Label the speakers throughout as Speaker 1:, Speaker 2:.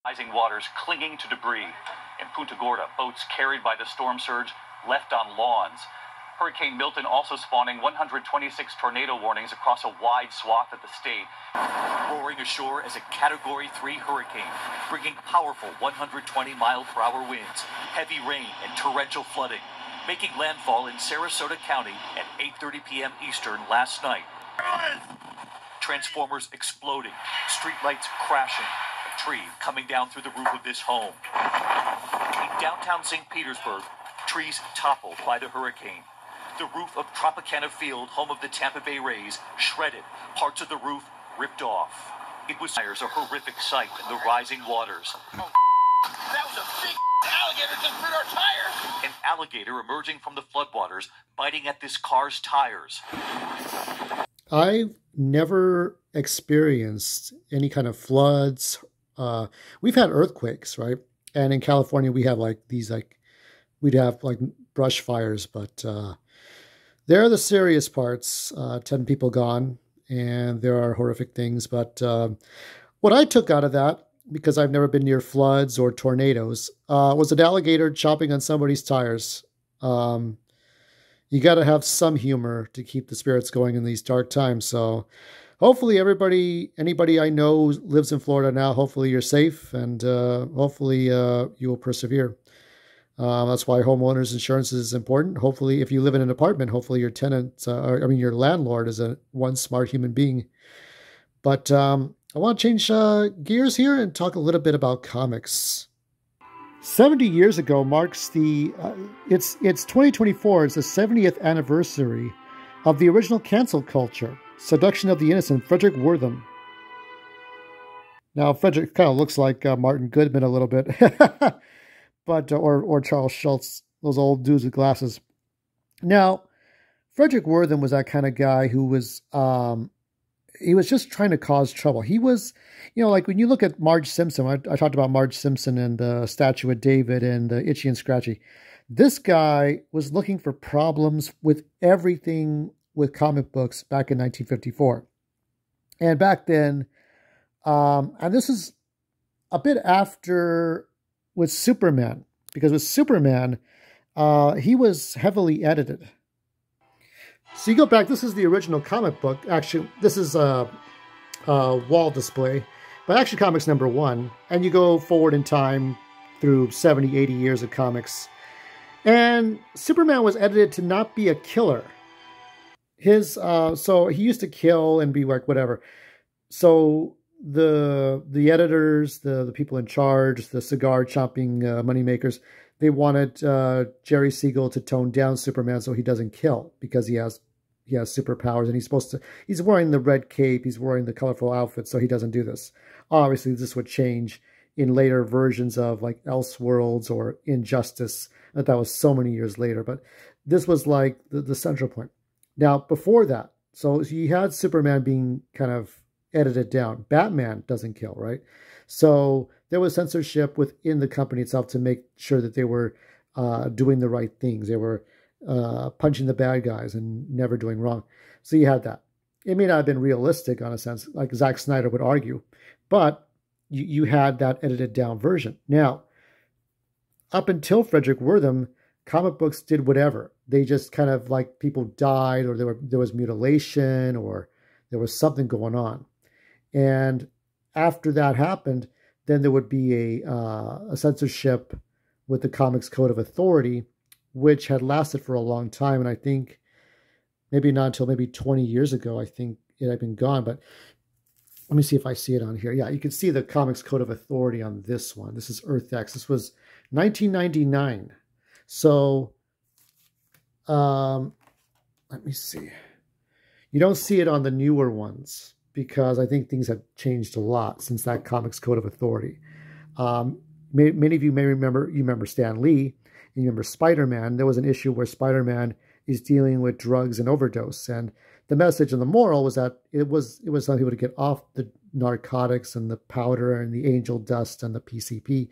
Speaker 1: Rising waters clinging to debris. In Punta Gorda, boats carried by the storm surge left on lawns. Hurricane Milton also spawning 126 tornado warnings across a wide swath of the state. Roaring ashore as a Category 3 hurricane, bringing powerful 120-mile-per-hour winds, heavy rain, and torrential flooding, making landfall in Sarasota County at 8:30 p.m. Eastern last night. Transformers exploding, streetlights crashing, a tree coming down through the roof of this home. In downtown St. Petersburg, trees toppled by the hurricane. The roof of Tropicana Field, home of the Tampa Bay Rays, shredded, parts of the roof ripped off. It was a horrific sight in the rising waters.
Speaker 2: Oh, that was a big alligator just threw our tires!
Speaker 1: An alligator emerging from the floodwaters, biting at this car's tires.
Speaker 3: I've never experienced any kind of floods. We've had earthquakes, right? And in California, we have we'd have brush fires, but they're the serious parts. 10 people gone, and there are horrific things. But what I took out of that, because I've never been near floods or tornadoes, was an alligator chopping on somebody's tires. You got to have some humor to keep the spirits going in these dark times. So hopefully anybody I know lives in Florida now, hopefully you're safe, and hopefully you will persevere. That's why homeowners insurance is important. Hopefully, if you live in an apartment, hopefully your tenant, your landlord is one smart human being. But I want to change gears here and talk a little bit about comics. 70 years ago marks it's 2024. It's the 70th anniversary of the original cancel culture, Seduction of the Innocent, Frederick Wertham. Now, Frederick kind of looks like Martin Goodman a little bit. But or Charles Schultz, those old dudes with glasses. Now, Frederick Wertham was that kind of guy who was he was just trying to cause trouble. He was, like when you look at Marge Simpson, I talked about Marge Simpson and the Statue of David and Itchy and Scratchy. This guy was looking for problems with everything with comic books back in 1954. And back then, and this is a bit after with Superman, because with Superman, he was heavily edited. So you go back, this is the original comic book. Actually, this is a wall display, but Action Comics #1. And you go forward in time through 70, 80 years of comics. And Superman was edited to not be a killer. So he used to kill and be like whatever. So the editors, the people in charge, the cigar chomping moneymakers, they wanted Jerry Siegel to tone down Superman so he doesn't kill, because he has superpowers, and he's wearing the red cape, he's wearing the colorful outfit, so he doesn't do this. Obviously, this would change in later versions of like Elseworlds or Injustice. That was so many years later, but this was like the central point. Now, before that, so you had Superman being kind of edited down. Batman doesn't kill, right? So there was censorship within the company itself to make sure that they were doing the right things. They were punching the bad guys and never doing wrong. So you had that. It may not have been realistic on a sense, like Zack Snyder would argue, but you had that edited down version. Now, up until Frederick Wertham, comic books did whatever. They just kind of like people died, or there was mutilation, or there was something going on. And after that happened, then there would be a censorship with the Comics Code of Authority, which had lasted for a long time. And I think maybe not until maybe 20 years ago, I think it had been gone. But let me see if I see it on here. Yeah, you can see the Comics Code of Authority on this one. This is Earth X. This was 1999. So let me see. You don't see it on the newer ones, because I think things have changed a lot since that Comics Code of Authority. Many of you may remember, you remember Stan Lee, and you remember Spider-Man. There was an issue where Spider-Man is dealing with drugs and overdose, and the message and the moral was that it was telling people to get off the narcotics and the powder and the angel dust and the PCP,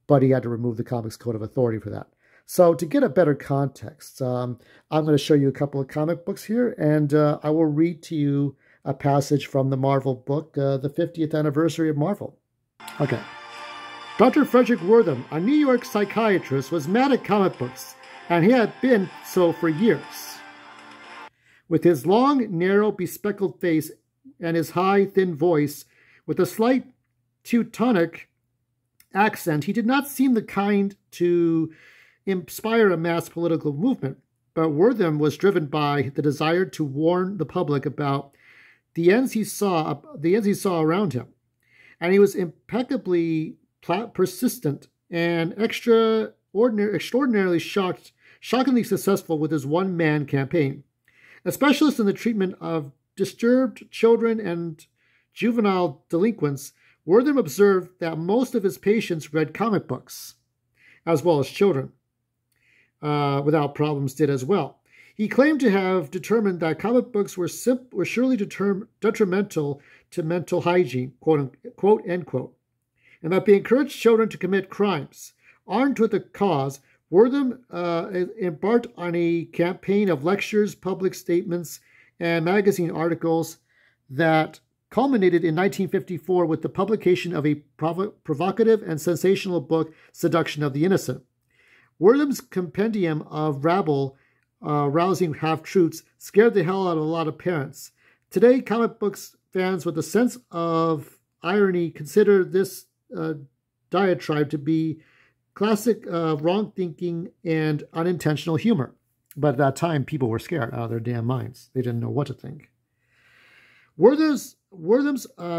Speaker 3: but he had to remove the Comics Code of Authority for that. So to get a better context, I'm going to show you a couple of comic books here, and I will read to you a passage from the Marvel book, the 50th anniversary of Marvel. Okay. Dr. Frederick Wortham, a New York psychiatrist, was mad at comic books, and he had been so for years. With his long, narrow, bespectacled face and his high, thin voice, with a slight Teutonic accent, he did not seem the kind to inspire a mass political movement, but Wortham was driven by the desire to warn the public about the ends he saw around him, and he was impeccably persistent and extraordinarily shockingly successful with his one-man campaign. A specialist in the treatment of disturbed children and juvenile delinquents, Wortham observed that most of his patients read comic books, as well as children, without problems did as well. He claimed to have determined that comic books were surely detrimental to mental hygiene, quote, end quote, and that they encouraged children to commit crimes. Armed with the cause, Wortham embarked on a campaign of lectures, public statements, and magazine articles that culminated in 1954 with the publication of a provocative and sensational book, Seduction of the Innocent. Wortham's compendium of rabble, rousing half-truths, scared the hell out of a lot of parents. Today, comic books fans with a sense of irony consider this diatribe to be classic wrong thinking and unintentional humor. But at that time, people were scared out of their damn minds. They didn't know what to think. Wortham's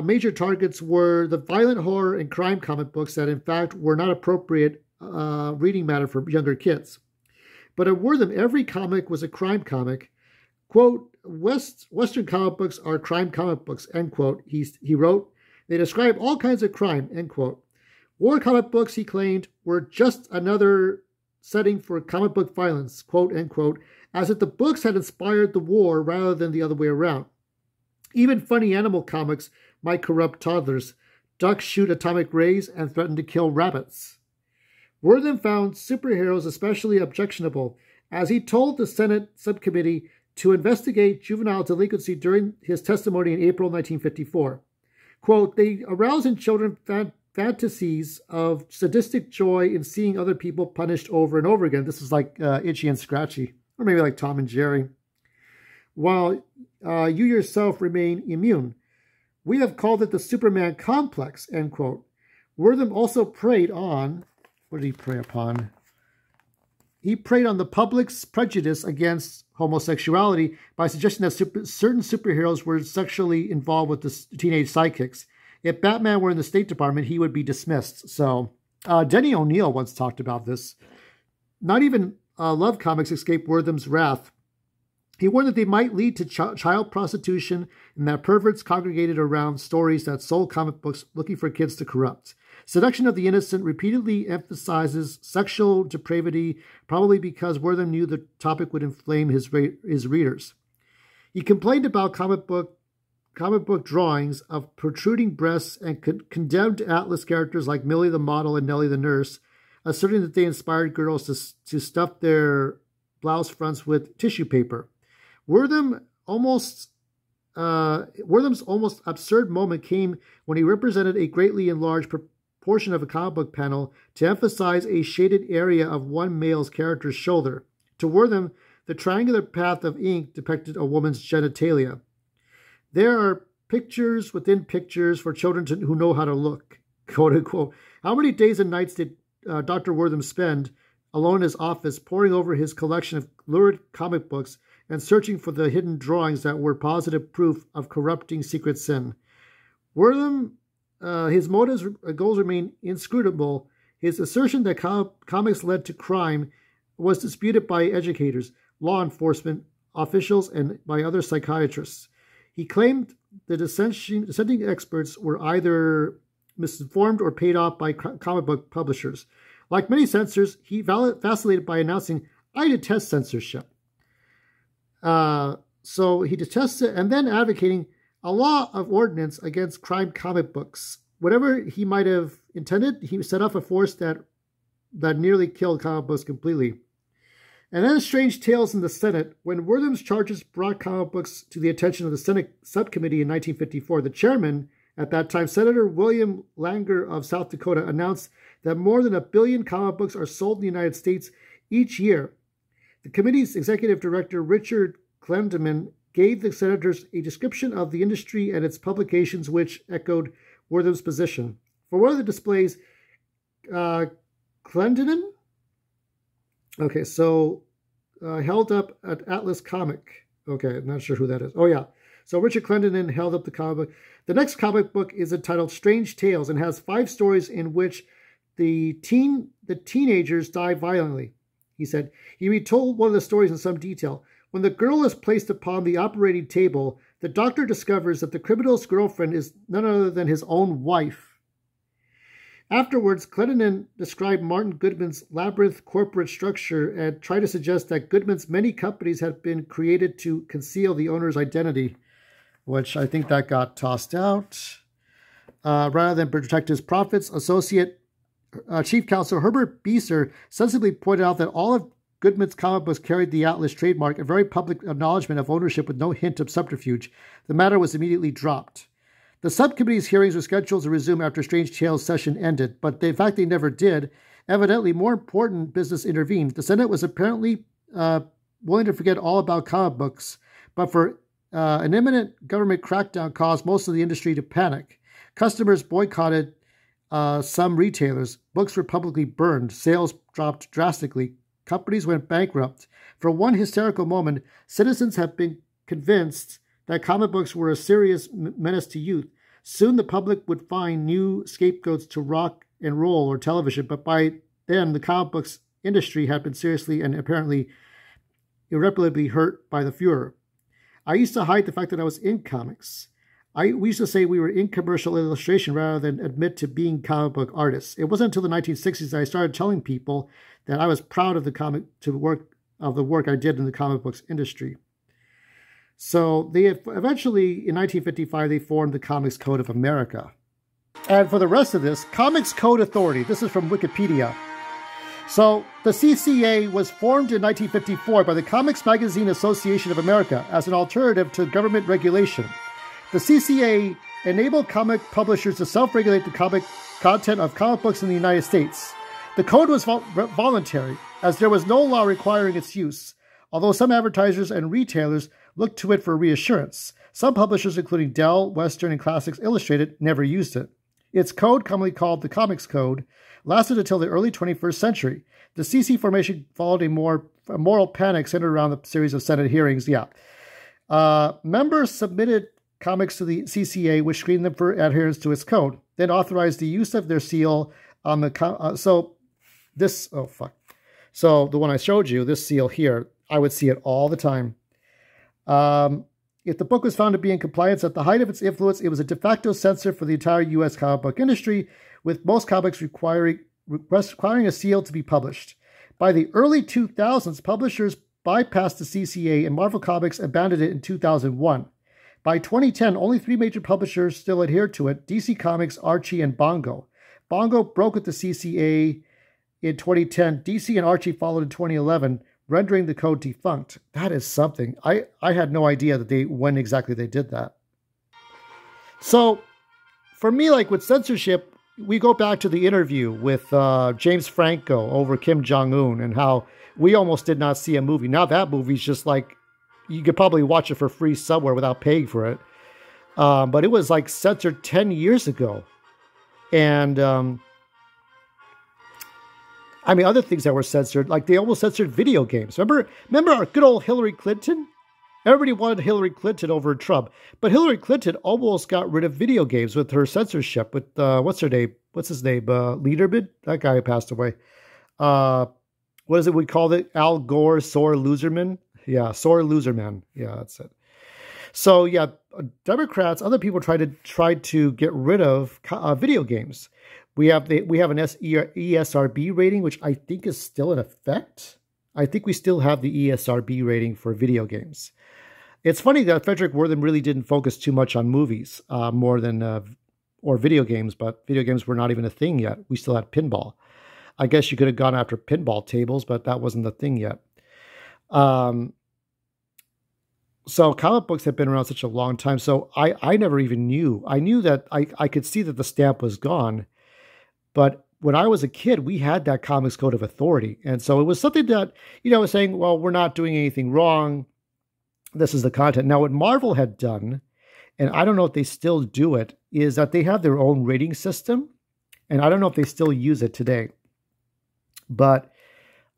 Speaker 3: major targets were the violent horror and crime comic books that, in fact, were not appropriate reading matter for younger kids. But at Wortham, every comic was a crime comic. Quote, Western comic books are crime comic books, end quote, he wrote. They describe all kinds of crime, end quote. War comic books, he claimed, were just another setting for comic book violence, quote, end quote, as if the books had inspired the war rather than the other way around. Even funny animal comics might corrupt toddlers. Ducks shoot atomic rays and threaten to kill rabbits. Wortham found superheroes especially objectionable, as he told the Senate subcommittee to investigate juvenile delinquency during his testimony in April 1954. Quote, they arouse in children fantasies of sadistic joy in seeing other people punished over and over again. This is like Itchy and Scratchy, or maybe like Tom and Jerry. While you yourself remain immune. We have called it the Superman complex, end quote. Wortham also preyed on, what did he prey upon? He preyed on the public's prejudice against homosexuality by suggesting that certain superheroes were sexually involved with the teenage sidekicks. If Batman were in the State Department, he would be dismissed. So, Denny O'Neil once talked about this. Not even love comics escaped Wortham's wrath. He warned that they might lead to child prostitution and that perverts congregated around stories that sold comic books looking for kids to corrupt. Seduction of the Innocent repeatedly emphasizes sexual depravity, probably because Wortham knew the topic would inflame his readers. He complained about comic book drawings of protruding breasts and condemned Atlas characters like Millie the model and Nellie the nurse, asserting that they inspired girls to stuff their blouse fronts with tissue paper. Wortham's almost absurd moment came when he represented a greatly enlarged portion of a comic book panel to emphasize a shaded area of one male's character's shoulder. To Wortham, the triangular path of ink depicted a woman's genitalia. There are pictures within pictures for children who know how to look, quote unquote. How many days and nights did Dr. Wortham spend alone in his office poring over his collection of lurid comic books and searching for the hidden drawings that were positive proof of corrupting secret sin? Wortham, his motives and goals remain inscrutable. His assertion that comics led to crime was disputed by educators, law enforcement officials, and by other psychiatrists. He claimed the dissenting experts were either misinformed or paid off by comic book publishers. Like many censors, he vacillated by announcing, "I detest censorship." So he detests it, and then advocating a law of ordinance against crime comic books. Whatever he might have intended, he set off a force that nearly killed comic books completely. And then strange tales in the Senate. When Wortham's charges brought comic books to the attention of the Senate subcommittee in 1954, the chairman, At that time, Senator William Langer of South Dakota announced that more than 1 billion comic books are sold in the United States each year. The committee's executive director, Richard Clendenin, gave the senators a description of the industry and its publications, which echoed Wortham's position. For one of the displays, Clendenin, held up an Atlas comic. Okay, I'm not sure who that is. Oh, yeah. So Richard Clendenin held up the comic book. The next comic book is entitled Strange Tales and has 5 stories in which the teenagers die violently. He said, he retold one of the stories in some detail. When the girl is placed upon the operating table, the doctor discovers that the criminal's girlfriend is none other than his own wife. Afterwards, Clendenin described Martin Goodman's labyrinth corporate structure and tried to suggest that Goodman's many companies had been created to conceal the owner's identity, which I think that got tossed out. Rather than protect his profits, Chief Counsel Herbert Beeser sensibly pointed out that all of Goodman's comic books carried the Atlas trademark, a very public acknowledgement of ownership with no hint of subterfuge. The matter was immediately dropped. The subcommittee's hearings were scheduled to resume after Strange Tales' session ended, but in fact they never did. Evidently, more important business intervened. The Senate was apparently willing to forget all about comic books, but for an imminent government crackdown caused most of the industry to panic. Customers boycotted some retailers. Books were publicly burned. Sales dropped drastically. Companies went bankrupt. For one hysterical moment, citizens have been convinced that comic books were a serious menace to youth. Soon the public would find new scapegoats to rock and roll or television, but by then the comic books industry had been seriously and apparently irreparably hurt by the Fuhrer. I used to hide the fact that I was in comics. We used to say we were in commercial illustration rather than admit to being comic book artists. It wasn't until the 1960s that I started telling people that I was proud of the work I did in the comic books industry. So they eventually, in 1955, they formed the Comics Code of America. And for the rest of this, Comics Code Authority. This is from Wikipedia. So the CCA was formed in 1954 by the Comics Magazine Association of America as an alternative to government regulation. The CCA enabled comic publishers to self-regulate the comic content of comic books in the United States. The code was voluntary, as there was no law requiring its use, although some advertisers and retailers looked to it for reassurance. Some publishers, including Dell, Western, and Classics Illustrated, never used it. Its code, commonly called the Comics Code, lasted until the early 21st century. The CC formation followed a moral panic centered around the series of Senate hearings. Members submitted comics to the CCA, which screened them for adherence to its code, then authorized the use of their seal on the... So the one I showed you, this seal here, I would see it all the time. If the book was found to be in compliance at the height of its influence, it was a de facto censor for the entire U.S. comic book industry, with most comics requiring a seal to be published. By the early 2000s, publishers bypassed the CCA and Marvel Comics abandoned it in 2001. By 2010, only 3 major publishers still adhered to it: DC Comics, Archie, and Bongo. Bongo broke with the CCA in 2010. DC and Archie followed in 2011, rendering the code defunct. That is something. I had no idea that when exactly they did that. So, for me, like with censorship, we go back to the interview with James Franco over Kim Jong-un and how we almost did not see a movie. Now that movie's just like, you could probably watch it for free somewhere without paying for it. But it was like censored 10 years ago. And other things that were censored, like they almost censored video games. Remember our good old Hillary Clinton? Everybody wanted Hillary Clinton over Trump. But Hillary Clinton almost got rid of video games with her censorship. With, what's his name? Lederman? That guy passed away. What is it we called it? Al Gore, sore loserman? Yeah, sore loserman. Yeah, that's it. So yeah, Democrats, other people tried to get rid of video games. We have an ESRB rating, which I think is still in effect. I think we still have the ESRB rating for video games. It's funny that Frederick Wortham really didn't focus too much on movies more than or video games, but video games were not even a thing yet. We still had pinball. I guess you could have gone after pinball tables, but that wasn't the thing yet. So comic books have been around such a long time. So I never even knew. I knew that I could see that the stamp was gone. But when I was a kid, we had that Comics Code of Authority. And so it was something that, was saying, well, we're not doing anything wrong. This is the content. Now, what Marvel had done, and I don't know if they still do it, is that they have their own rating system. And I don't know if they still use it today. But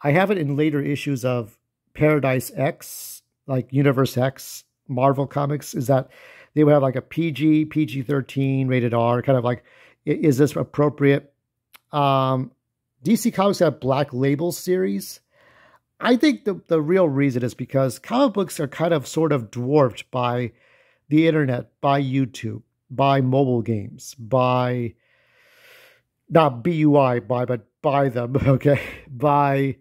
Speaker 3: I have it in later issues of Paradise X, like Universe X, Marvel Comics, is that they would have like a PG-13, rated R, kind of like, is this appropriate? DC Comics have Black Label series. I think the real reason is because comic books are kind of sort of dwarfed by the internet, by YouTube, by mobile games, by, not BUI, but by them, okay, by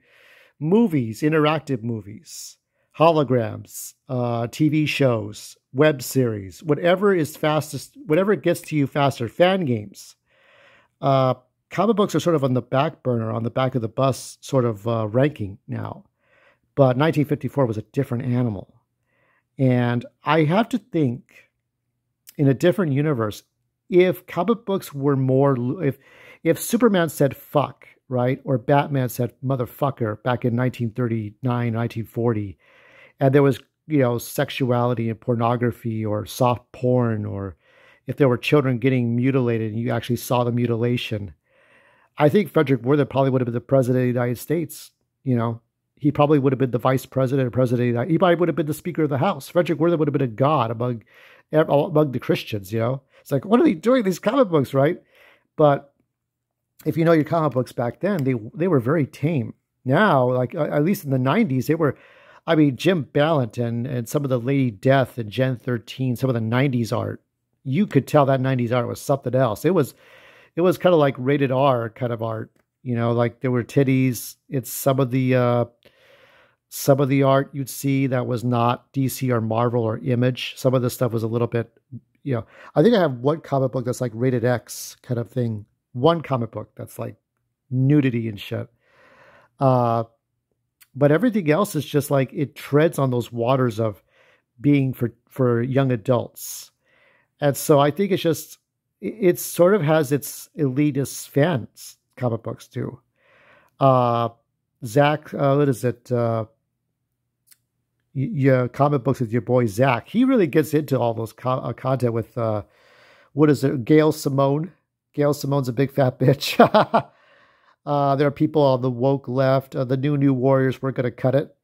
Speaker 3: movies, interactive movies, holograms, TV shows, web series, whatever is fastest, whatever gets to you faster, fan games. Comic books are sort of on the back burner, on the back of the bus sort of ranking now. But 1954 was a different animal. And I have to think, in a different universe, if comic books were more, if Superman said fuck, right? Or Batman said motherfucker back in 1939, 1940, and there was, sexuality and pornography or soft porn, or if there were children getting mutilated and you actually saw the mutilation, I think Frederick Werther probably would have been the president of the United States. He probably would have been the vice president or president. He probably would have been the Speaker of the House. Frederick Werther would have been a god among the Christians, It's like, what are they doing, these comic books, right? But if you know your comic books back then, they were very tame. Now, like at least in the 90s, they were, Jim Ballant and some of the Lady Death and Gen 13, some of the 90s art, you could tell that 90s art was something else. It was kind of like rated R kind of art, like there were titties. It's some of the art you'd see that was not DC or Marvel or Image. Some of the stuff was a little bit, I think I have one comic book that's like rated X kind of thing. One comic book that's like nudity and shit. But everything else is just like, it treads on those waters of being for young adults. And so I think it's just, it sort of has its elitist fans, comic books too. Zach, what is it? Comic books with your boy Zach. He really gets into all those content with, what is it? Gail Simone. Gail Simone's a big fat bitch. There are people on the woke left. The new Warriors weren't going to cut it.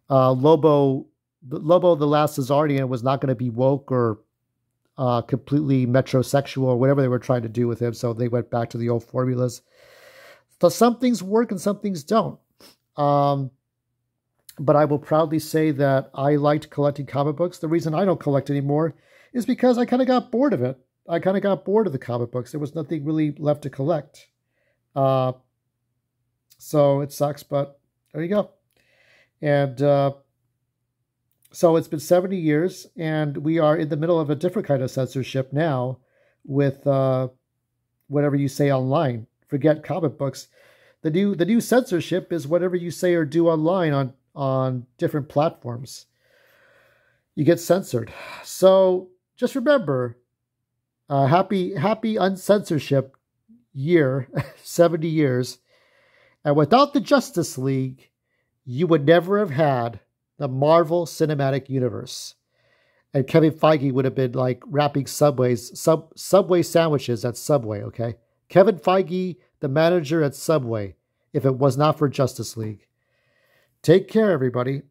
Speaker 3: Lobo, the Last Asgardian was not going to be woke or completely metrosexual or whatever they were trying to do with him. So they went back to the old formulas. So some things work and some things don't. But I will proudly say that I liked collecting comic books. The reason I don't collect anymore is because I kind of got bored of it. I kind of got bored of the comic books. There was nothing really left to collect. So it sucks, but there you go. And so it's been 70 years, and we are in the middle of a different kind of censorship now with whatever you say online. Forget comic books. The new censorship is whatever you say or do online on different platforms. You get censored. So just remember, happy uncensorship year, 70 years. And without the Justice League, you would never have had the Marvel Cinematic Universe. And Kevin Feige would have been like wrapping Subway sandwiches at Subway, okay? Kevin Feige, the manager at Subway, if it was not for Justice League. Take care, everybody.